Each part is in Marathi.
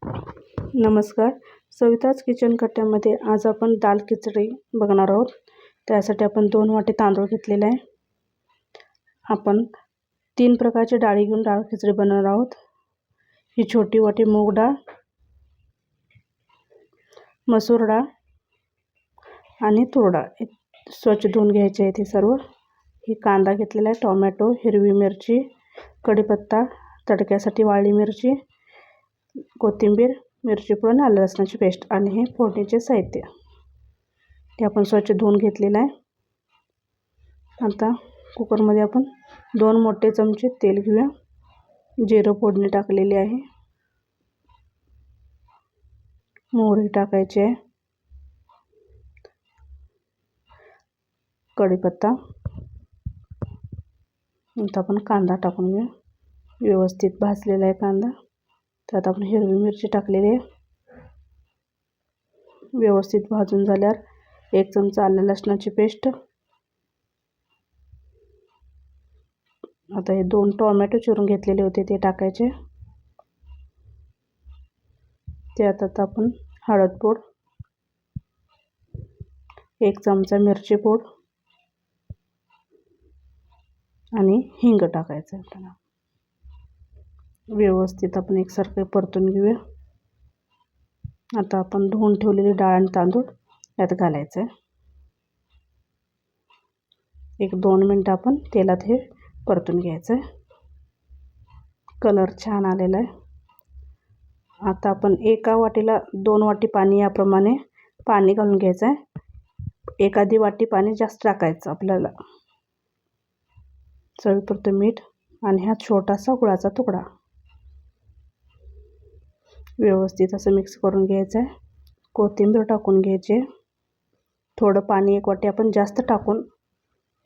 नमस्कार. सविताज किचन कट्ट्यामध्ये आज आपण दाल खिचडी बघणार आहोत. त्यासाठी आपण 2 वाटी तांदूळ घेतलेले आहे. आपण 3 प्रकारचे डाळी घेऊन डाळ खिचडी बनवणार आहोत. ही छोटी वाटी मूग डाळ, मसूर डाळ आणि तूर डाळ स्वच्छ धुवून घ्यायचे आहे. ते सर्व ही कांदा घेतलेला आहे, टोमॅटो, हिरवी मिरची, कढीपत्ता, तडक्यासाठी वाळली मिरची, कोथिंबीर, मिरची पूड, आलं लसणाची पेस्ट आणि हे फोडणीचे साहित्य ते आपण स्वच्छ धुवून घेतलेलं आहे. आता कुकरमध्ये आपण 2 मोठे चमचे तेल घेऊया. जिरं फोडणी टाकलेली आहे, मोहरी टाकायची आहे, कढीपत्ता. नंतर आपण कांदा टाकून घेऊया. व्यवस्थित भाजलेला आहे कांदा. त्यात आपण हिरवी मिरची टाकलेली आहे. व्यवस्थित भाजून झाल्यावर 1 चमचा आलं लसणाची पेस्ट. आता हे 2 टोमॅटो चिरून घेतलेले होते ते टाकायचे. त्यात आता आपण हळद पूड, 1 चमचा मिरची पूड आणि हिंग टाकायचं आपल्याला. व्यवस्थित आपण एकसारखे परतून घेऊया. आता आपण धुवून ठेवलेली डाळ आणि तांदूळ यात घालायचं आहे. 1-2 मिनिटं आपण तेलात हे परतून घ्यायचं आहे. कलर छान आलेला आहे. आता आपण एका वाटीला 2 वाटी पाणी याप्रमाणे पाणी घालून घ्यायचं आहे. एखादी वाटी पाणी जास्त टाकायचं आपल्याला. चवीपुरतं मीठ आणि हा छोटासा गुळाचा तुकडा. व्यवस्थित असं मिक्स करून घ्यायचं आहे. कोथिंबीर टाकून घ्यायची. थोडं पाणी 1 वाटी आपण जास्त टाकून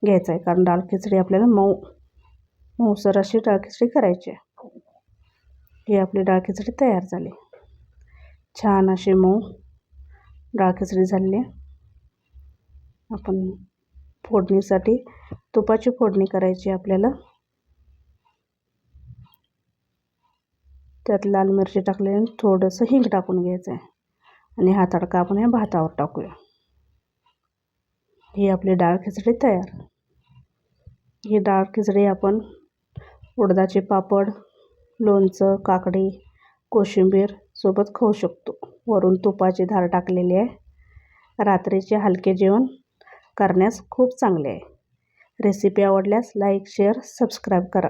घ्यायचं आहे, कारण डाळ खिचडी आपल्याला मऊसर अशी डाळ खिचडी करायची आहे. ही आपली डाळ खिचडी तयार झाली. छान अशी मऊ डाळ खिचडी झालेली आहे. आपण फोडणीसाठी तुपाची फोडणी करायची आपल्याला. त्यात लाल मिरची टाकली आणि थोडंसं हिंग टाकून घ्यायचं आहे आणि हा तडका आपण या भातावर टाकूया. ही आपली डाळ खिचडी तयार. ही डाळ खिचडी आपण उडदाचे पापड, लोणचं, काकडी, कोशिंबीर सोबत खाऊ शकतो. वरून तुपाची धार टाकलेली आहे. रात्रीचे हलके जेवण करण्यास खूप चांगले आहे. रेसिपी आवडल्यास लाईक, शेअर, सबस्क्राईब करा.